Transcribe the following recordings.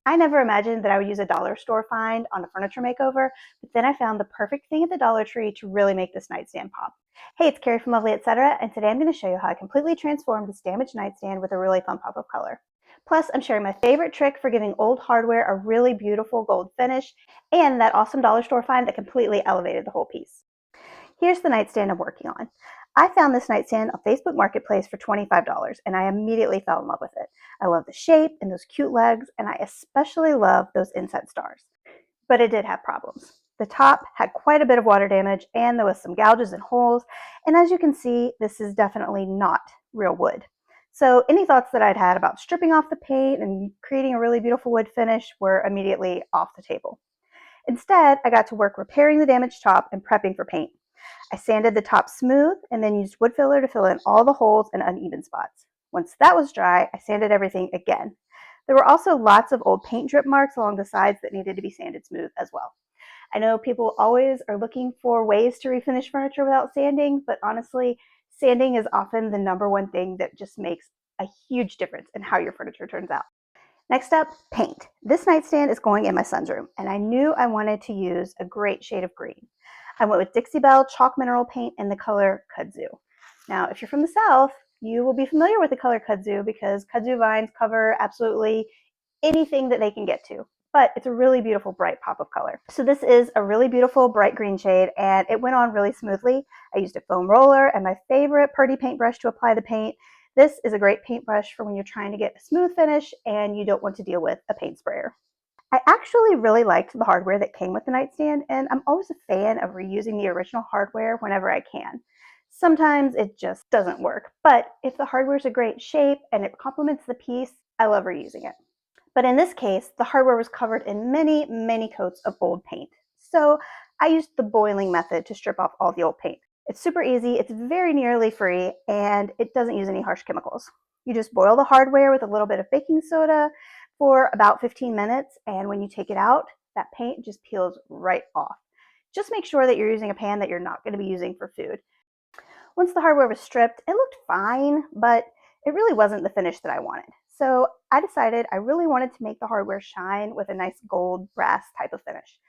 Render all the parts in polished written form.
I never imagined that I would use a dollar store find on a furniture makeover, but then I found the perfect thing at the Dollar Tree to really make this nightstand pop. Hey, it's Carrie from Lovely Etc., and today I'm going to show you how I completely transformed this damaged nightstand with a really fun pop of color. Plus, I'm sharing my favorite trick for giving old hardware a really beautiful gold finish, and that awesome dollar store find that completely elevated the whole piece. Here's the nightstand I'm working on. I found this nightstand on Facebook Marketplace for $25 and I immediately fell in love with it. I love the shape and those cute legs, and I especially love those inset stars. But it did have problems. The top had quite a bit of water damage and there was some gouges and holes, and as you can see, this is definitely not real wood. So any thoughts that I'd had about stripping off the paint and creating a really beautiful wood finish were immediately off the table. Instead, I got to work repairing the damaged top and prepping for paint. I sanded the top smooth and then used wood filler to fill in all the holes and uneven spots. Once that was dry, I sanded everything again. There were also lots of old paint drip marks along the sides that needed to be sanded smooth as well. I know people always are looking for ways to refinish furniture without sanding, but honestly, sanding is often the #1 thing that just makes a huge difference in how your furniture turns out. Next up, paint. This nightstand is going in my son's room, and I knew I wanted to use a great shade of green. I went with Dixie Belle chalk mineral paint in the color kudzu. Now, if you're from the South, you will be familiar with the color kudzu because kudzu vines cover absolutely anything that they can get to. But it's a really beautiful bright pop of color. So this is a really beautiful bright green shade, and it went on really smoothly. I used a foam roller and my favorite Purdy paintbrush to apply the paint. This is a great paintbrush for when you're trying to get a smooth finish and you don't want to deal with a paint sprayer. I actually really liked the hardware that came with the nightstand, and I'm always a fan of reusing the original hardware whenever I can. Sometimes it just doesn't work, but if the hardware is a great shape and it complements the piece, I love reusing it. But in this case, the hardware was covered in many, many coats of old paint. So I used the boiling method to strip off all the old paint. It's super easy, it's very nearly free, and it doesn't use any harsh chemicals. You just boil the hardware with a little bit of baking soda for about 15 minutes, and when you take it out, that paint just peels right off. Just make sure that you're using a pan that you're not going to be using for food. Once the hardware was stripped, it looked fine, but it really wasn't the finish that I wanted. So I decided I really wanted to make the hardware shine with a nice gold brass type of finish.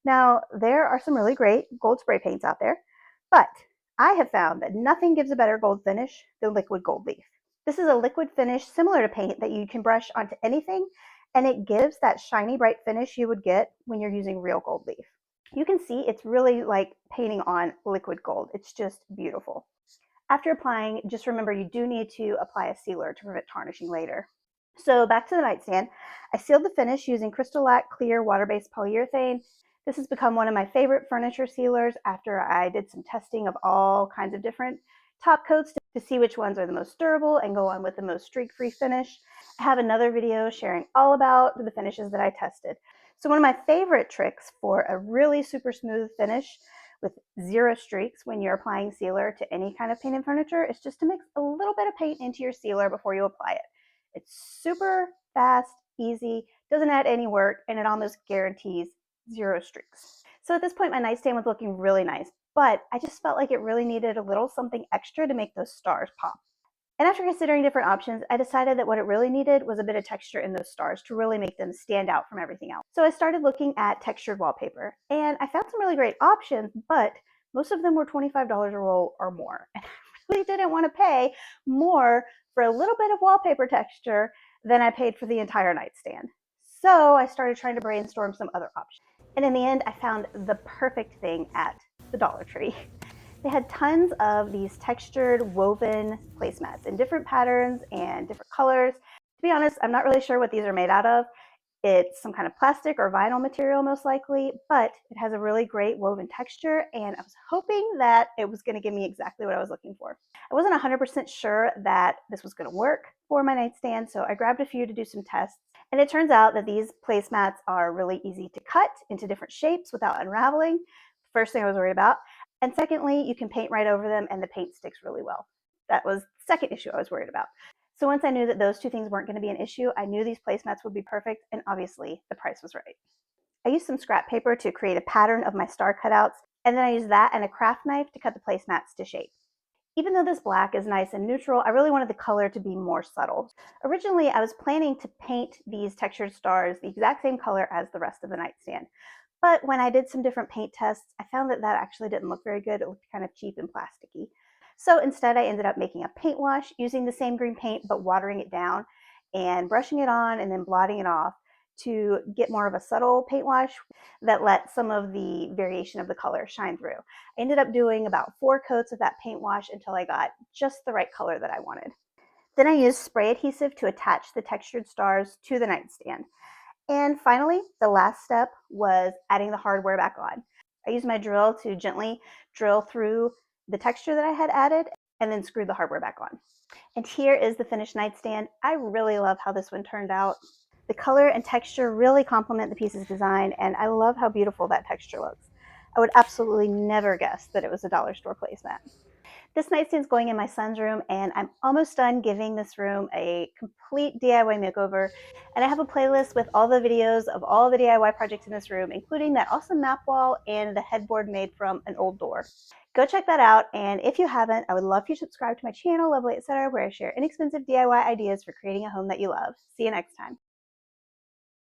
Now, there are some really great gold spray paints out there, but I have found that nothing gives a better gold finish than liquid gold leaf. This is a liquid finish similar to paint that you can brush onto anything, and it gives that shiny bright finish you would get when you're using real gold leaf. You can see it's really like painting on liquid gold. It's just beautiful. After applying, just remember you do need to apply a sealer to prevent tarnishing later. So back to the nightstand, I sealed the finish using Crystal-Lac clear water-based polyurethane. This has become one of my favorite furniture sealers after I did some testing of all kinds of different top coats to see which ones are the most durable and go on with the most streak-free finish. I have another video sharing all about the finishes that I tested. So one of my favorite tricks for a really super smooth finish with 0 streaks when you're applying sealer to any kind of painted furniture is just to mix a little bit of paint into your sealer before you apply it. It's super fast, easy, doesn't add any work, and it almost guarantees 0 streaks. So at this point, my nightstand was looking really nice, but I just felt like it really needed a little something extra to make those stars pop. And after considering different options, I decided that what it really needed was a bit of texture in those stars to really make them stand out from everything else. So I started looking at textured wallpaper, and I found some really great options, but most of them were $25 a roll or more. And I really didn't want to pay more for a little bit of wallpaper texture than I paid for the entire nightstand. So I started trying to brainstorm some other options. And in the end, I found the perfect thing at the Dollar Tree. They had tons of these textured woven placemats in different patterns and different colors. To be honest, I'm not really sure what these are made out of. It's some kind of plastic or vinyl material most likely, but it has a really great woven texture, and I was hoping that it was going to give me exactly what I was looking for. I wasn't 100% sure that this was going to work for my nightstand, so I grabbed a few to do some tests, and it turns out that these placemats are really easy to cut into different shapes without unraveling. First thing I was worried about. And secondly, you can paint right over them and the paint sticks really well. That was the second issue I was worried about. So once I knew that those two things weren't going to be an issue, I knew these placemats would be perfect, and obviously the price was right. I used some scrap paper to create a pattern of my star cutouts, and then I used that and a craft knife to cut the placemats to shape. Even though this black is nice and neutral, I really wanted the color to be more subtle. Originally, I was planning to paint these textured stars the exact same color as the rest of the nightstand. But when I did some different paint tests, I found that that actually didn't look very good. It looked kind of cheap and plasticky. So instead, I ended up making a paint wash using the same green paint, but watering it down and brushing it on and then blotting it off to get more of a subtle paint wash that let some of the variation of the color shine through. I ended up doing about 4 coats of that paint wash until I got just the right color that I wanted. Then I used spray adhesive to attach the textured stars to the nightstand. And finally, the last step was adding the hardware back on. I used my drill to gently drill through the texture that I had added and then screw the hardware back on. And here is the finished nightstand. I really love how this one turned out. The color and texture really complement the piece's design, and I love how beautiful that texture looks. I would absolutely never guess that it was a dollar store placemat. This nightstand's going in my son's room, and I'm almost done giving this room a complete DIY makeover. And I have a playlist with all the videos of all the DIY projects in this room, including that awesome map wall and the headboard made from an old door. Go check that out, and if you haven't, I would love for you to subscribe to my channel, Lovely Etc., where I share inexpensive DIY ideas for creating a home that you love. See you next time.